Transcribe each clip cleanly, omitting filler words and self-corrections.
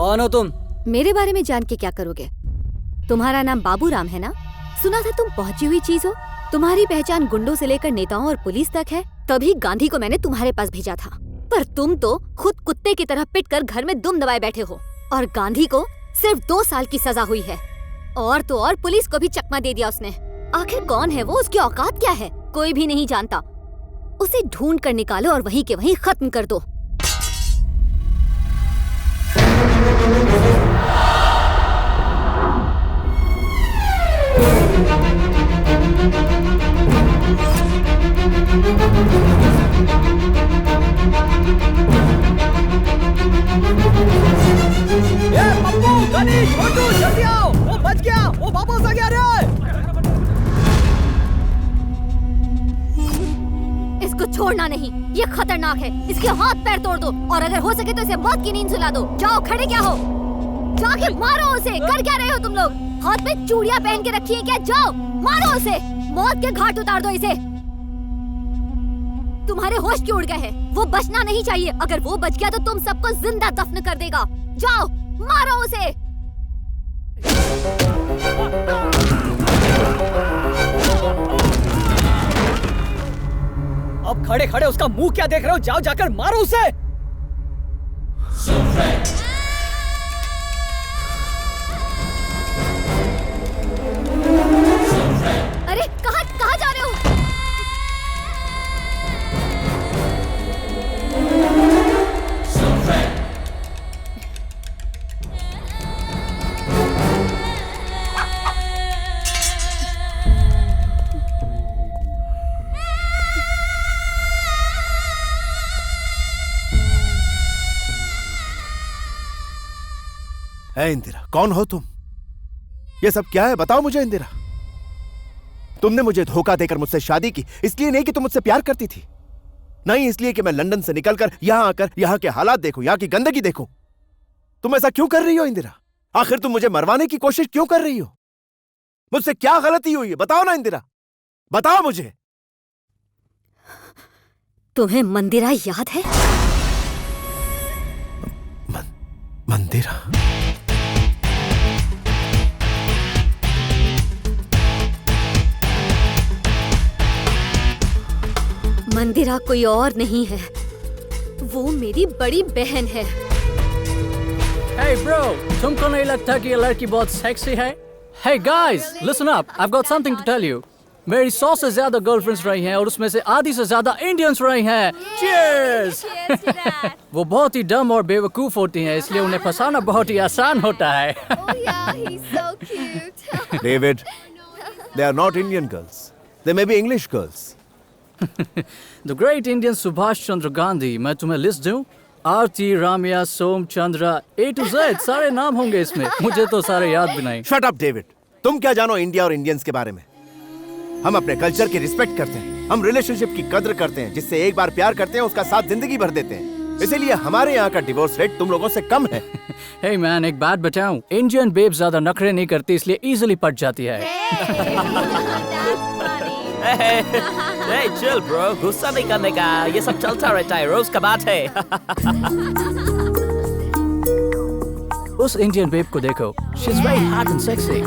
कौन हो तुम? मेरे बारे में जान के क्या करोगे? तुम्हारा नाम बाबू राम है ना? सुना था तुम पहुंची हुई चीज हो। तुम्हारी पहचान गुंडों से लेकर नेताओं और पुलिस तक है। तभी गांधी को मैंने तुम्हारे पास भेजा था। पर तुम तो खुद कुत्ते की तरह पिटकर घर में दुम दबाए बैठे हो। और गांधी को सिर्फ 2 साल की सजा हुई है। और तो और पुलिस को भी चकमा दे दिया उसने। आखिर कौन है वो? उसकी औकात क्या है? कोई भी नहीं जानता। उसे ढूंढ कर निकालो और वहीं के वहीं खत्म कर दो। पप्पू, गणेश, छोटू, जल्दी आओ! वो बच गया, वो वापस आ गया रे! इसको छोड़ना नहीं, ये खतरनाक है। इसके हाथ पैर तोड़ दो और अगर हो सके तो इसे मौत की नींद सुला दो। जाओ, खड़े क्या हो? जाके मारो उसे। कर क्या रहे हो तुम लोग? हाथ में चूड़ियां पहन के रखी है क्या? जाओ मारो उसे, मौत के घाट उतार दो इसे। तुम्हारे होश क्यों उड़ गए हैं? वो बचना नहीं चाहिए। अगर वो बच गया तो तुम सबको जिंदा दफन कर देगा। जाओ मारो उसे। अब खड़े खड़े उसका मुंह क्या देख रहे हो? जाओ जाकर मारो उसे। अरे कहाँ जा रहे हो? है इंदिरा, कौन हो तुम? ये सब क्या है? बताओ मुझे इंदिरा। तुमने मुझे धोखा देकर मुझसे शादी की, इसलिए नहीं कि तुम मुझसे प्यार करती थी, नहीं इसलिए कि मैं लंदन से निकलकर यहां आकर यहां के हालात देखूं, यहां की गंदगी देखूं। तुम ऐसा क्यों कर रही हो इंदिरा? आखिर तुम मुझे मरवाने की कोशिश क्यों कर रही हो? मुझसे क्या गलती हुई है? बताओ ना इंदिरा, बताओ मुझे। तुम्हें मंदिरा याद है? मंदिरा? मंदिरा कोई और नहीं है, वो मेरी बड़ी बहन है। Hey bro, तुमको नहीं लगता कि ये लड़की बहुत सेक्सी है? Hey guys, listen up, I've got something to tell you. मेरी 100 से ज्यादा गर्लफ्रेंड्स रही हैं और उसमें से आधी से ज्यादा इंडियंस रही हैं। Cheers! वो बहुत ही डम और बेवकूफ होती हैं, इसलिए उन्हें फंसाना बहुत ही आसान होता है। Oh yeah, he's so cute. David, they are not Indian girls. They may be English girls. The great Indian Subhash Chandra Gandhi, मैं तुम्हें लिस्ट दूं? आरती, रामिया, सोम, चंद्रा, A to Z सारे नाम होंगे इसमें। मुझे तो सारे याद भी नहीं। Shut up, David. तुम क्या जानो इंडिया और इंडियंस के बारे में? हम अपने कल्चर की रिस्पेक्ट करते हैं, हम रिलेशनशिप की कद्र करते हैं। जिससे एक बार प्यार करते हैं उसका साथ जिंदगी भर देते हैं। इसीलिए हमारे यहाँ का डिवोर्स रेट तुम लोगों से कम है। Hey man, एक बात बताऊं, इंडियन बेब ज्यादा नखरे नहीं करती, इसलिए इजीली पट जाती है। Hey, chill bro, गुस्सा नहीं करने का, ये सब चलता रहता है, रोज का बात है। उस इंडियन बेब को देखो, she's very hot and sexy.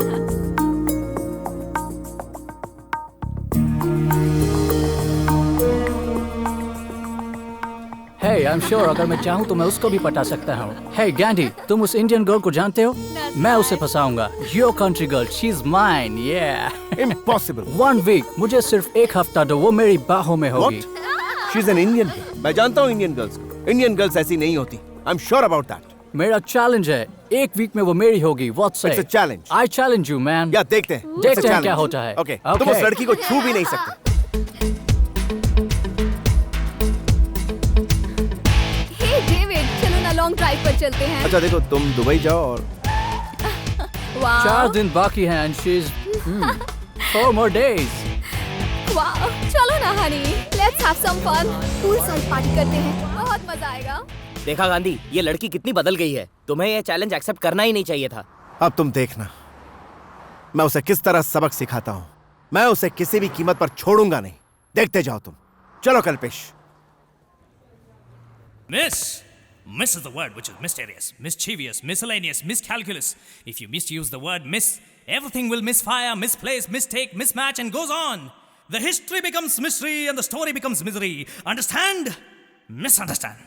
Hey, I'm sure अगर मैं चाहूँ तो मैं उसको भी पटा सकता हूँ। Hey गांधी, तुम उस इंडियन गर्ल को जानते हो? मैं उसे फंसाऊंगा। Your country girl, she's mine, yeah. Impossible. 1 week, मुझे सिर्फ 1 हफ्ता दो, वो मेरी बाहों में होगी। What? She's an Indian girl. मैं जानता हूँ इंडियन गर्ल्स को। इंडियन गर्ल्स ऐसी नहीं होती। I'm sure about that. मेरा चैलेंज है, 1 वीक में वो मेरी होगी। What say? It's a challenge. I challenge you, man. या देखते हैं। देखते It's a हैं challenge. क्या होता है। Okay. तुम उस लड़की को छू भी नहीं सकते। Hey David, चलो ना लॉन्ग ड्राइव पर चलते हैं। अच्छा देखो, तुम दुबई जाओ और 4 दिन बाकी हैं and she's 4 more days. वाह, चलो ना honey, let's have some fun. Poolside party करते हैं, बहुत मजा आएगा। देखा गांधी, ये लड़की कितनी बदल गई है। तुम्हें ये चैलेंज एक्सेप्ट करना ही नहीं चाहिए था। अब तुम देखना, मैं उसे किस तरह सबक सिखाता हूँ। मैं उसे किसी भी कीमत पर छोड़ूंगा नहीं। देखते जाओ तुम। चलो Kalpesh. Miss, Miss is the word which is mysterious, mischievous, miscellaneous, miscalculous. If you misuse the word miss, everything will misfire, misplace, mistake, mismatch, and goes on. The history becomes mystery and the story becomes misery. Understand? Misunderstand.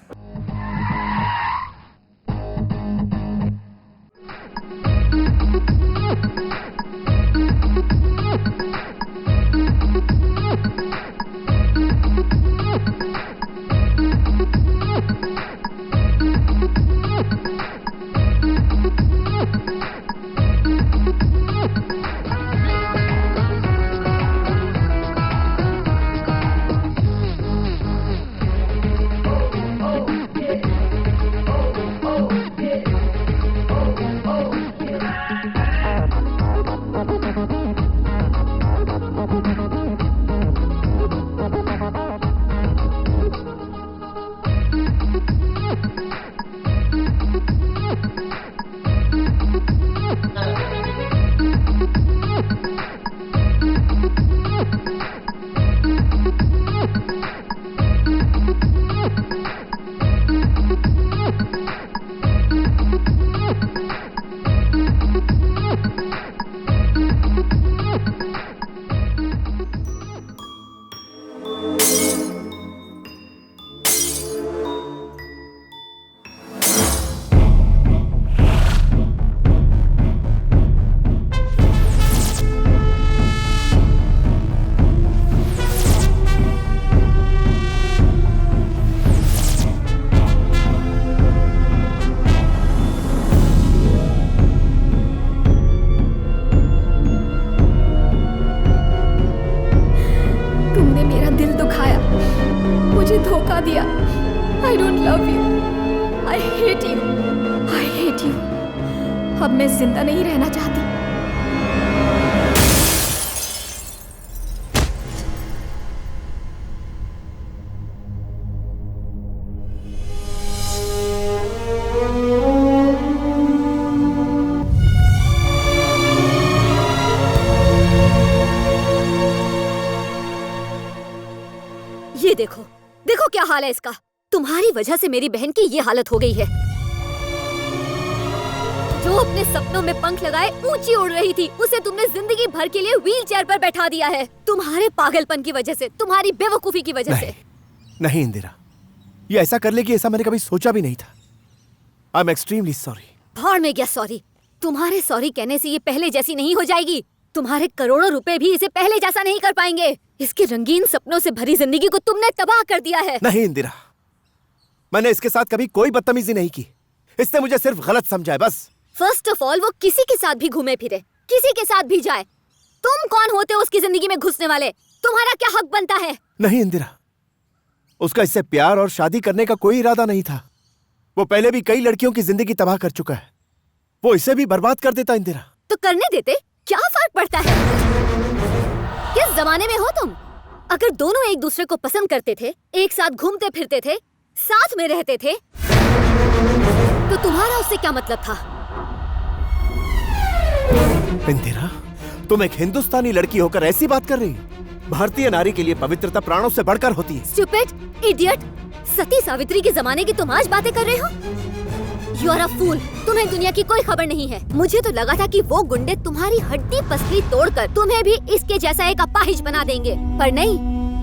अब मैं जिंदा नहीं रहना चाहती। ये देखो, देखो क्या हाल है इसका। तुम्हारी वजह से मेरी बहन की ये हालत हो गई है। जो अपने सपनों में पंख लगाए ऊंची उड़ रही थी, उसे तुमने जिंदगी भर के लिए व्हील चेयर पर बैठा दिया है। तुम्हारे पागलपन की वजह से, तुम्हारी बेवकूफी की वजह से। नहीं इंदिरा, ये ऐसा कर लेगी ऐसा मैंने कभी सोचा भी नहीं था। I am extremely sorry. भाड़ में गया सॉरी। तुम्हारे सॉरी कहने से ये पहले जैसी नहीं हो जाएगी। तुम्हारे करोड़ों रुपए भी इसे पहले जैसा नहीं कर पाएंगे। इसके रंगीन सपनों से भरी जिंदगी को तुमने तबाह कर दिया है। नहीं इंदिरा, मैंने इसके साथ कभी कोई बदतमीजी नहीं की। इसने मुझे सिर्फ गलत समझा है बस। फर्स्ट ऑफ ऑल, वो किसी के साथ भी घूमे फिरे, किसी के साथ भी जाए, तुम कौन होते हो उसकी जिंदगी में घुसने वाले? तुम्हारा क्या हक बनता है? नहीं इंदिरा, उसका इससे प्यार और शादी करने का कोई इरादा नहीं था। वो पहले भी कई लड़कियों की जिंदगी तबाह कर चुका है। वो इसे भी बर्बाद कर देता। इंदिरा, तो करने देते, क्या फर्क पड़ता है? किस जमाने में हो तुम? अगर दोनों एक दूसरे को पसंद करते थे, एक साथ घूमते फिरते थे, साथ में रहते थे, तो तुम्हारा उससे क्या मतलब था? इंदिरा, तुम एक हिंदुस्तानी लड़की होकर ऐसी बात कर रही? भारतीय नारी के लिए पवित्रता प्राणों से बढ़कर होती है। स्टूपिड, इडियट, सती सावित्री के जमाने की तुम आज बातें कर रहे हो? You are a fool। तुम्हें दुनिया की कोई खबर नहीं है। मुझे तो लगा था कि वो गुंडे तुम्हारी हड्डी पसली तोड़कर तुम्हें भी इसके जैसा एक अपाहिज बना देंगे, पर नहीं,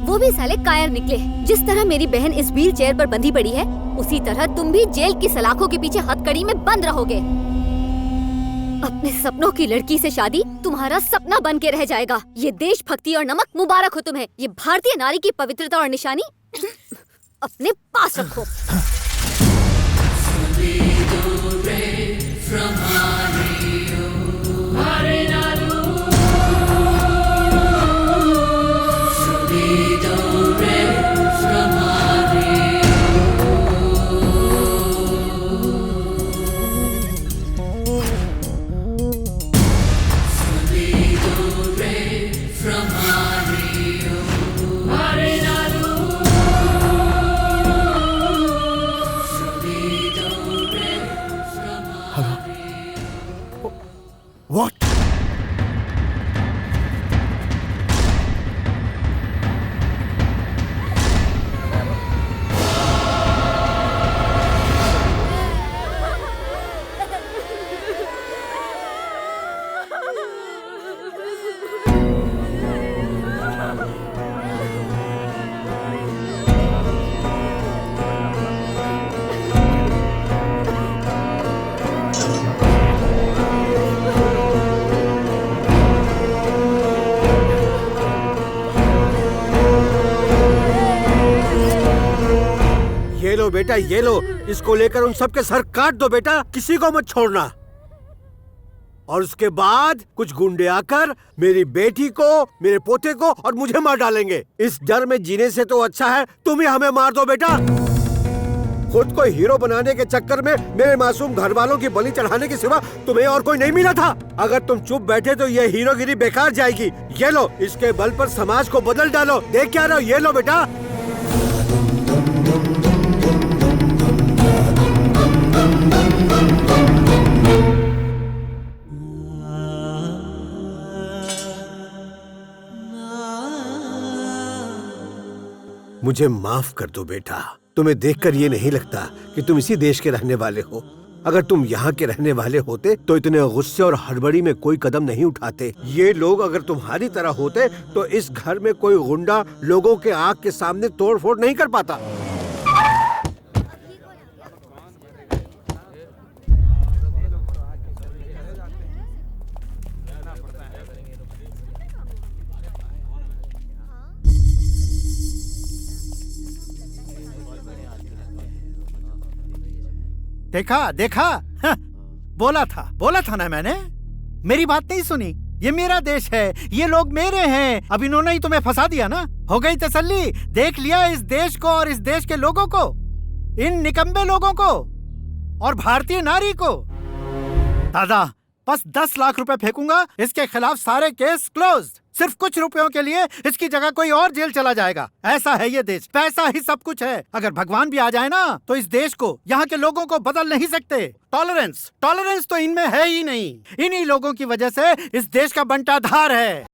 वो भी साले कायर निकले। जिस तरह मेरी बहन इस व्हील चेयर पर बंधी पड़ी है, उसी तरह तुम भी जेल की सलाखों के पीछे हथकड़ी में बंद रहोगे। अपने सपनों की लड़की से शादी तुम्हारा सपना बन के रह जाएगा। ये देशभक्ति और नमक मुबारक हो तुम्हें। ये भारतीय नारी की पवित्रता और निशानी अपने पास रखो। बेटा ये लो, इसको लेकर उन सबके सर काट दो बेटा, किसी को मत छोड़ना। और उसके बाद कुछ गुंडे आकर मेरी बेटी को, मेरे पोते को और मुझे मार डालेंगे। इस डर में जीने से तो अच्छा है तुम ही हमें मार दो बेटा। खुद को हीरो बनाने के चक्कर में मेरे मासूम घर वालों की बलि चढ़ाने के सिवा तुम्हें और कोई नहीं मिला था। अगर तुम चुप बैठे तो ये हीरोगिरी बेकार जाएगी। ये लो, इसके बल पर समाज को बदल डालो। देख क्या रहे हो, ये लो बेटा। मुझे माफ कर दो बेटा, तुम्हें देखकर ये नहीं लगता कि तुम इसी देश के रहने वाले हो। अगर तुम यहाँ के रहने वाले होते तो इतने गुस्से और हड़बड़ी में कोई कदम नहीं उठाते। ये लोग अगर तुम्हारी तरह होते तो इस घर में कोई गुंडा लोगों के आंख के सामने तोड़फोड़ नहीं कर पाता। देखा देखा, बोला था ना मैंने। मेरी बात नहीं सुनी। ये मेरा देश है, ये लोग मेरे हैं। अब इन्होंने ही तुम्हें फंसा दिया ना। हो गई तसल्ली? देख लिया इस देश को और इस देश के लोगों को, इन निकम्बे लोगों को और भारतीय नारी को। दादा बस 10 लाख रुपए फेंकूंगा, इसके खिलाफ सारे केस क्लोज्ड। सिर्फ कुछ रुपयों के लिए इसकी जगह कोई और जेल चला जाएगा। ऐसा है ये देश, पैसा ही सब कुछ है। अगर भगवान भी आ जाए ना तो इस देश को, यहाँ के लोगों को बदल नहीं सकते। टॉलरेंस तो इनमें है ही नहीं। इन्हीं लोगों की वजह से इस देश का बंटाधार है।